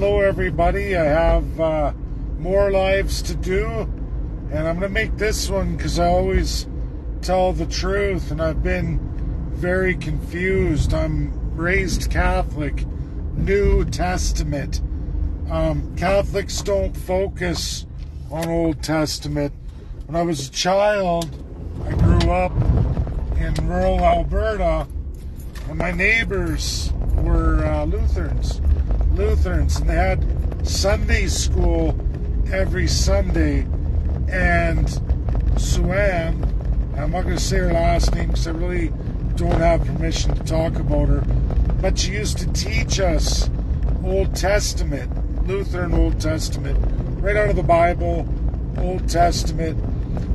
Hello everybody, I have more lives to do, and I'm going to make this one because I always tell the truth, and I've been very confused. I'm raised Catholic, New Testament. Catholics don't focus on Old Testament. When I was a child, I grew up in rural Alberta, and my neighbors were Lutherans, and they had Sunday school every Sunday. And Sue-Ann, I'm not going to say her last name because I really don't have permission to talk about her, but she used to teach us Old Testament, Lutheran Old Testament, right out of the Bible, Old Testament.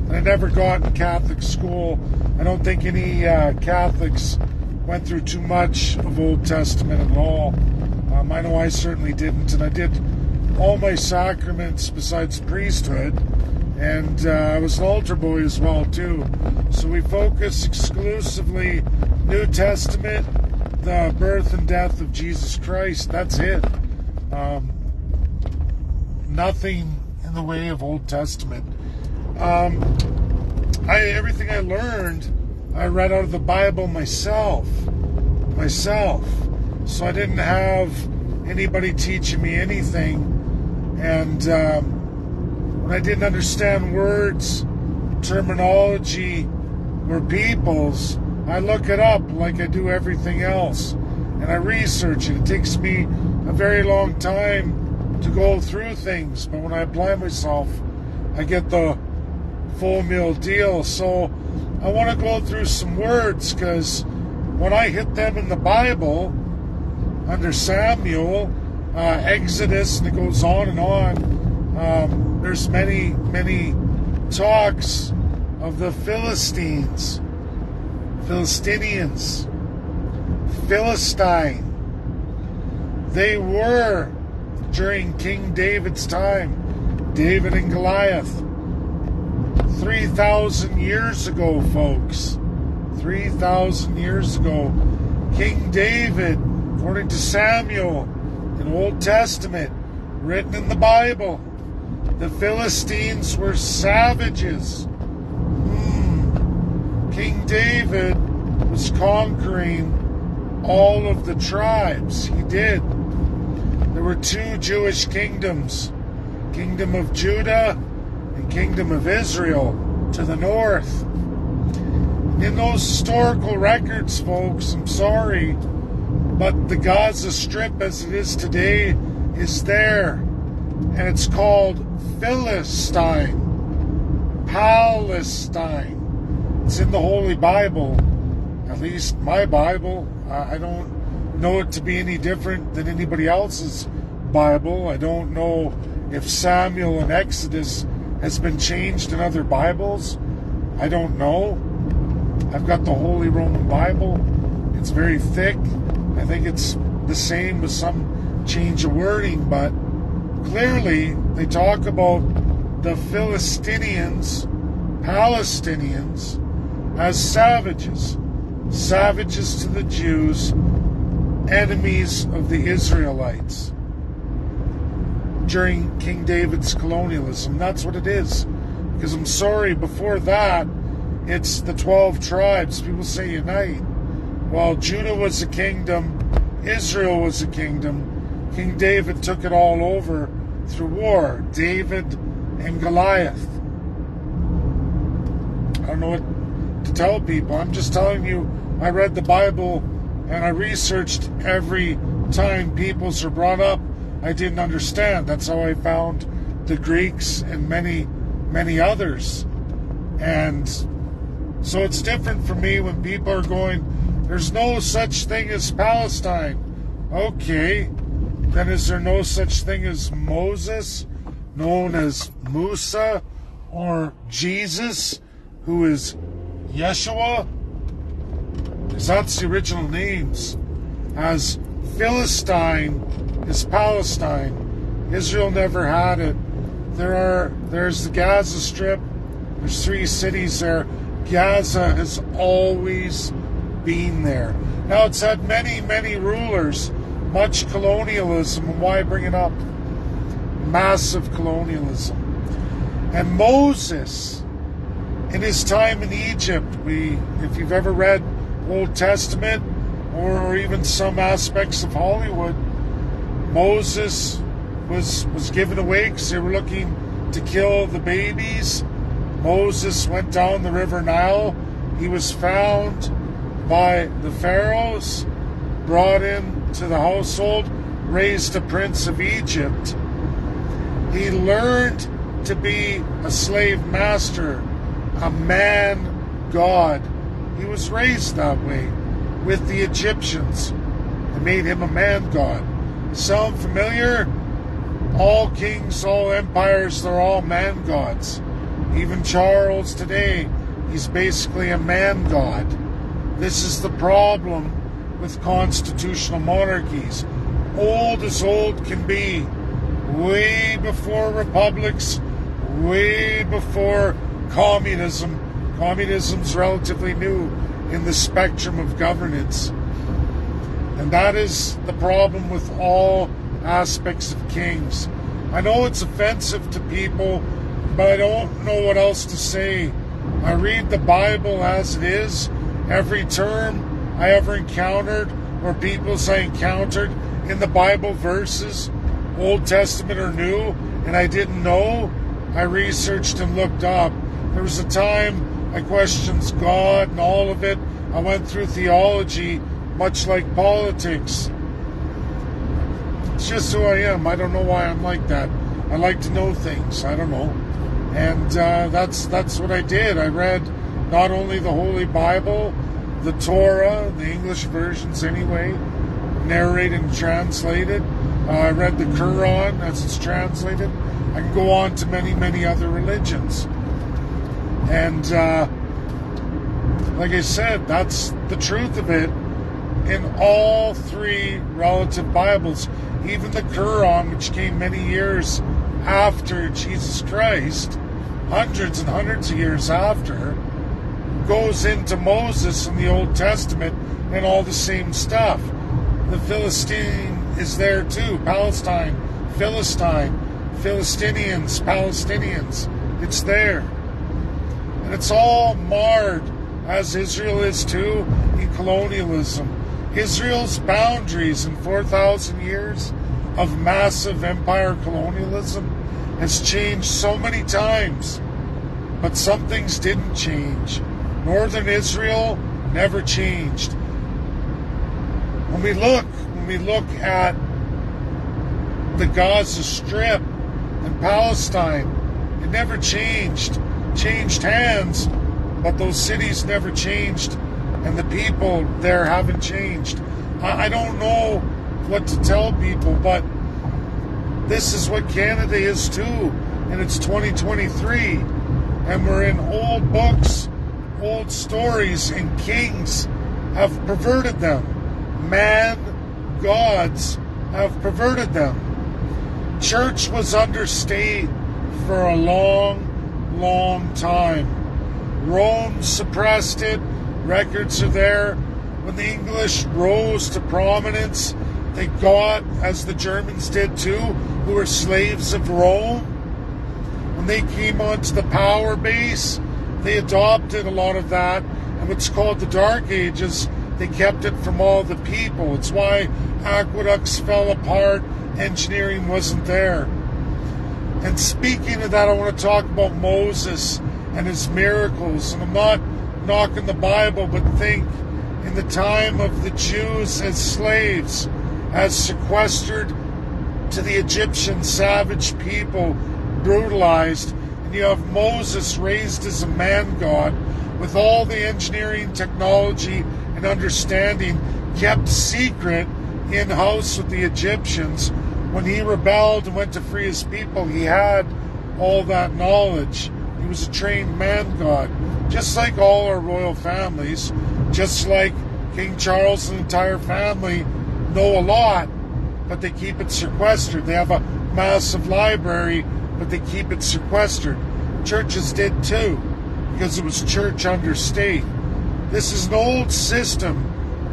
And I never got in Catholic school. I don't think any Catholics went through too much of Old Testament at all. I know I certainly didn't, and I did all my sacraments besides priesthood, and I was an altar boy as well too. So we focus exclusively New Testament, the birth and death of Jesus Christ. That's it. Nothing in the way of Old Testament. Everything I learned, I read out of the Bible myself. So I didn't have anybody teaching me anything. And when I didn't understand words, terminology, or peoples, I look it up like I do everything else. And I research it. It takes me a very long time to go through things. But when I apply myself, I get the full meal deal. So I want to go through some words, because when I hit them in the Bible, under Samuel, Exodus, and it goes on and on, there's many talks of the Philistines, Philistinians, Philistine. They were, during King David's time, David and Goliath, 3,000 years ago, folks. 3,000 years ago, King David, according to Samuel, in Old Testament, written in the Bible, the Philistines were savages. King David was conquering all of the tribes. He did. There were two Jewish kingdoms, Kingdom of Judah and Kingdom of Israel to the north. In those historical records, folks, I'm sorry, but the Gaza Strip as it is today is there. And it's called Philistine. Palestine. It's in the Holy Bible, at least my Bible. I don't know it to be any different than anybody else's Bible. I don't know if Samuel and Exodus has been changed in other Bibles. I don't know. I've got the Holy Roman Bible. It's very thick. I think it's the same with some change of wording, but clearly they talk about the Palestinians, as savages. Savages to the Jews, enemies of the Israelites during King David's colonialism. That's what it is. Because I'm sorry, before that, it's the 12 tribes. People say unite. Well, Judah was a kingdom, Israel was a kingdom. King David took it all over through war. David and Goliath. I don't know what to tell people. I'm just telling you, I read the Bible and I researched every time peoples are brought up. I didn't understand. That's how I found the Greeks and many others. And so it's different for me when people are going, there's no such thing as Palestine. Okay, then is there no such thing as Moses, known as Musa, or Jesus, who is Yeshua? Because that's the original names. As Philistine is Palestine. Israel never had it. There's the Gaza Strip. There's 3 cities there. Gaza has always been there. Now, it's had many rulers. much colonialism. And why bring it up? Massive colonialism. And Moses, in his time in Egypt, if you've ever read Old Testament or even some aspects of Hollywood, Moses was given away because they were looking to kill the babies. Moses went down the river Nile. He was found by the pharaohs, brought into the household, raised a prince of Egypt. He learned to be a slave master, a man god. He was raised that way with the Egyptians. They made him a man god. Sound familiar? All kings, all empires, they're all man gods. Even Charles today, he's basically a man god. This is the problem with constitutional monarchies. Old as old can be. Way before republics, way before communism. Communism's relatively new in the spectrum of governance. And that is the problem with all aspects of kings. I know it's offensive to people, but I don't know what else to say. I read the Bible as it is. Every term I ever encountered, or peoples I encountered in the Bible verses, Old Testament or New, and I didn't know, I researched and looked up. There was a time I questioned God and all of it. I went through theology, much like politics. It's just who I am. I don't know why I'm like that. I like to know things. I don't know. And that's what I did. I read not only the Holy Bible, the Torah, the English versions anyway, narrated and translated. I read the Quran as it's translated. I can go on to many, many other religions. And like I said, that's the truth of it in all three relative Bibles. Even the Quran, which came many years after Jesus Christ, hundreds and hundreds of years after, goes into Moses in the Old Testament and all the same stuff. The Philistine is there too. Palestine, Philistine, Philistinians, Palestinians. It's there. And it's all marred, as Israel is too, in colonialism. Israel's boundaries in 4,000 years of massive empire colonialism has changed so many times. But some things didn't change. Northern Israel never changed. When we look at the Gaza Strip and Palestine, it never changed. Changed hands, but those cities never changed, and the people there haven't changed. I don't know what to tell people, but this is what Canada is too, and it's 2023, and we're in old books, old stories, and kings have perverted them. Man, gods have perverted them. Church was understated for a long time. Rome suppressed it. Records are there. When the English rose to prominence, they got, as the Germans did too, who were slaves of Rome. When they came onto the power base, they adopted a lot of that. And what's called the Dark Ages, they kept it from all the people. It's why aqueducts fell apart, engineering wasn't there. And speaking of that, I want to talk about Moses and his miracles. And I'm not knocking the Bible, but think in the time of the Jews as slaves, as sequestered to the Egyptian savage people, brutalized, and you have Moses raised as a man god with all the engineering technology and understanding kept secret in-house with the Egyptians. When he rebelled and went to free his people, he had all that knowledge. He was a trained man god, just like all our royal families, just like King Charles and the entire family know a lot, but they keep it sequestered. They have a massive library, but they keep it sequestered. Churches did too, because it was church under state. This is an old system,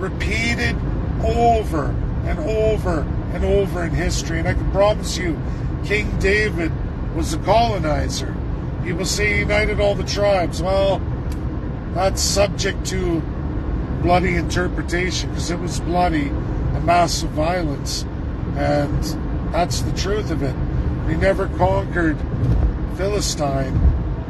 repeated over and over in history. And I can promise you, King David was a colonizer. People say he united all the tribes. Well, that's subject to bloody interpretation, because it was bloody and massive violence. And that's the truth of it. He never conquered Philistine.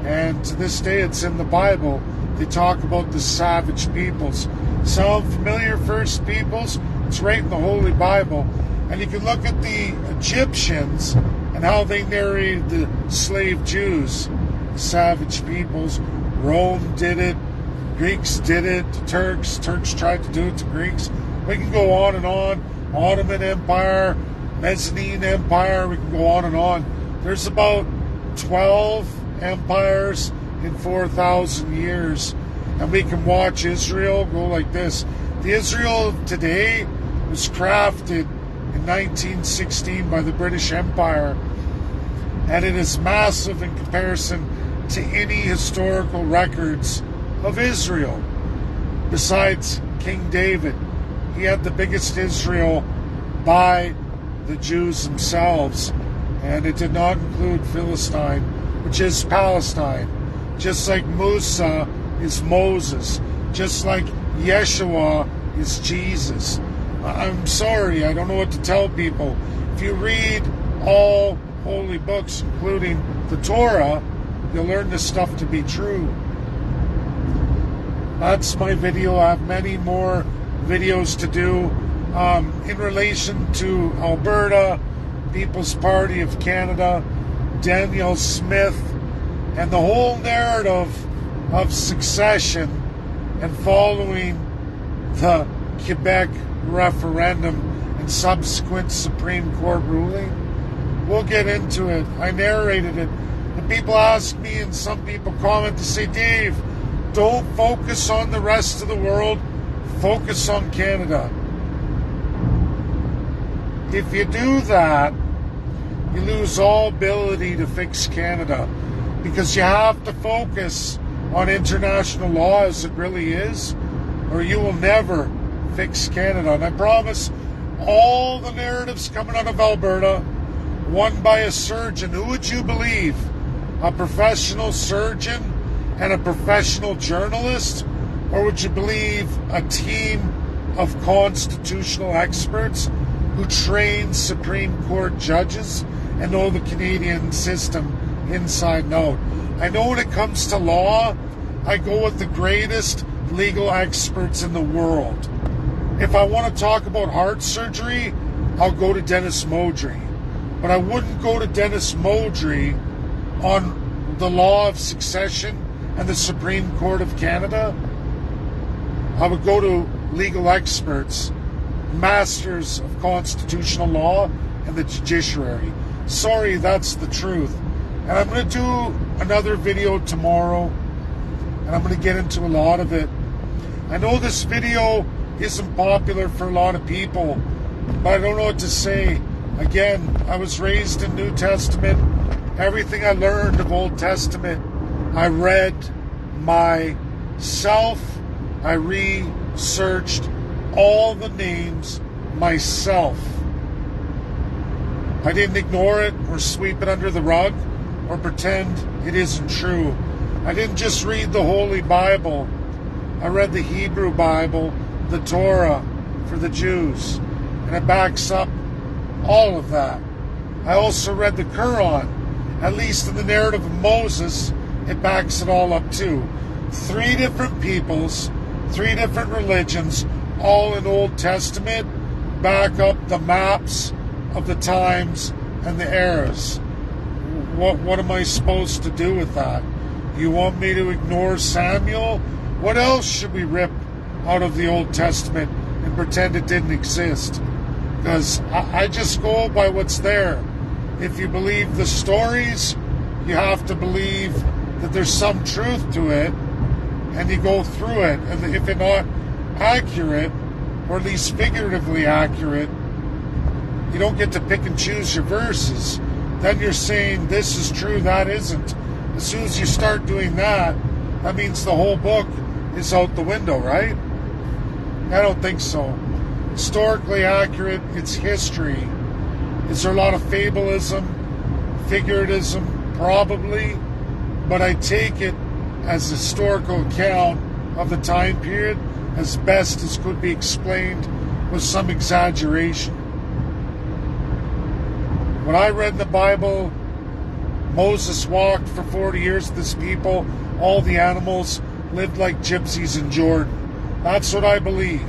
And to this day, it's in the Bible. They talk about the savage peoples. Sound familiar, First Peoples? It's right in the Holy Bible. And you can look at the Egyptians and how they narrated the slave Jews, the savage peoples. Rome did it. Greeks did it. The Turks tried to do it to Greeks. We can go on and on. Ottoman Empire, Byzantine Empire, we can go on and on. There's about 12 empires in 4,000 years. And we can watch Israel go like this. The Israel of today was crafted in 1916 by the British Empire. And it is massive in comparison to any historical records of Israel. Besides King David, he had the biggest Israel by the Jews themselves. And it did not include Philistine, which is Palestine. Just like Musa is Moses. Just like Yeshua is Jesus. I'm sorry, I don't know what to tell people. If you read all holy books, including the Torah, you'll learn this stuff to be true. That's my video. I have many more videos to do in relation to Alberta, People's Party of Canada, Daniel Smith, and the whole narrative of succession and following the Quebec referendum and subsequent Supreme Court ruling. We'll get into it. I narrated it. And people ask me, and some people comment to say, Dave, don't focus on the rest of the world, focus on Canada. If you do that, you lose all ability to fix Canada, because you have to focus on international law as it really is, or you will never fix Canada. And I promise, all the narratives coming out of Alberta, won by a surgeon. Who would you believe? A professional surgeon and a professional journalist? Or would you believe a team of constitutional experts who train Supreme Court judges and know the Canadian system inside and out? I know when it comes to law, I go with the greatest legal experts in the world. If I want to talk about heart surgery, I'll go to Dennis Modry. But I wouldn't go to Dennis Modry on the law of succession and the Supreme Court of Canada. I would go to legal experts, masters of constitutional law and the judiciary. Sorry, that's the truth. And I'm going to do another video tomorrow, and I'm going to get into a lot of it. I know this video isn't popular for a lot of people, but I don't know what to say. Again, I was raised in New Testament. Everything I learned of Old Testament, I read myself. I researched all the names myself. I didn't ignore it or sweep it under the rug or pretend it isn't true. I didn't just read the Holy Bible. I read the Hebrew Bible, the Torah for the Jews, and it backs up all of that. I also read the Quran. At least in the narrative of Moses, it backs it all up too. 3 different peoples, 3 different religions, all in Old Testament, back up the maps of the times and the eras. What am I supposed to do with that? You want me to ignore Samuel? What else should we rip out of the Old Testament and pretend it didn't exist? Because I just go by what's there. If you believe the stories, you have to believe that there's some truth to it, and you go through it. And if it's not accurate, or at least figuratively accurate, you don't get to pick and choose your verses. Then you're saying this is true, that isn't. As soon as you start doing that, that means the whole book is out the window, right? I don't think so. historically accurate. It's history. Is there a lot of fableism, figuratism? Probably. But I take it as a historical account of the time period as best as could be explained with some exaggeration. When I read the Bible, Moses walked for 40 years with his people. All the animals lived like gypsies in Jordan. That's what I believe.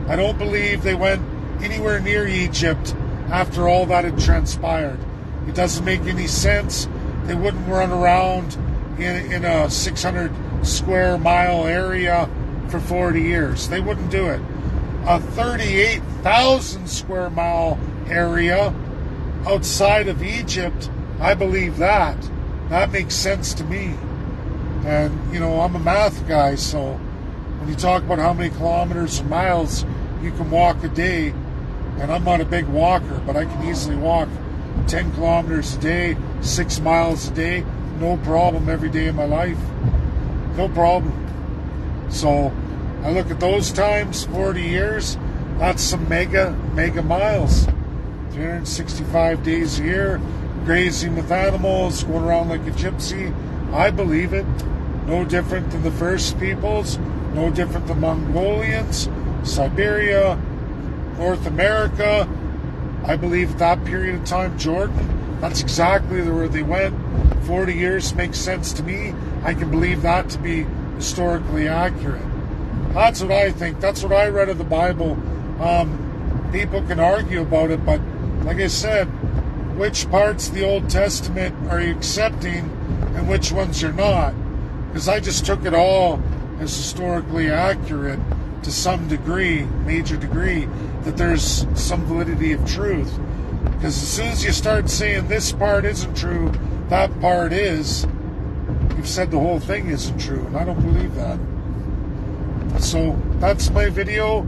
I don't believe they went anywhere near Egypt after all that had transpired. It doesn't make any sense. They wouldn't run around in a 600 square mile area for 40 years. They wouldn't do it. A 38,000 square mile area outside of Egypt, I believe that. That makes sense to me. And, you know, I'm a math guy, so when you talk about how many kilometers or miles you can walk a day, and I'm not a big walker, but I can easily walk 10 kilometers a day, 6 miles a day, no problem every day of my life. No problem. So I look at those times, 40 years, that's some mega miles. 365 days a year, grazing with animals, going around like a gypsy. I believe it. No different than the first peoples, no different than Mongolians, Siberia, North America. I believe at that period of time, Jordan, that's exactly where they went. 40 years makes sense to me. I can believe that to be historically accurate. That's what I think. That's what I read of the Bible. People can argue about it, but like I said, which parts of the Old Testament are you accepting and which ones you're not? Because I just took it all as historically accurate to some degree, major degree, that there's some validity of truth. Because as soon as you start saying this part isn't true, that part is, you've said the whole thing isn't true, and I don't believe that. So that's my video.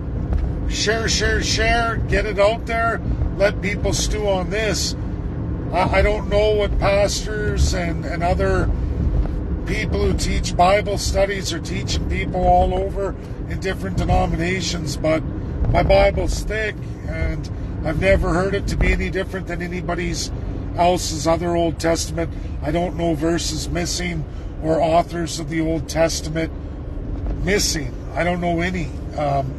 Share, get it out there. Let people stew on this. I don't know what pastors and other people who teach Bible studies are teaching people all over in different denominations, but my Bible's thick, and I've never heard it to be any different than anybody's else's other Old Testament. I don't know verses missing or authors of the Old Testament missing. I don't know any.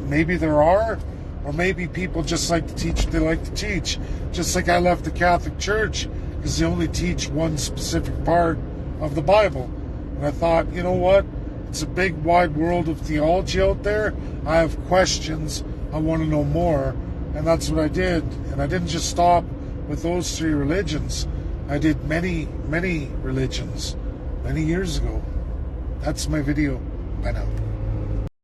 Maybe there are, or maybe people just like to teach what they like to teach. Just like I left the Catholic Church because they only teach one specific part of the Bible. And I thought, you know what? It's a big, wide world of theology out there. I have questions. I want to know more. And that's what I did. And I didn't just stop with those 3 religions. I did many religions many years ago. That's my video. Bye now.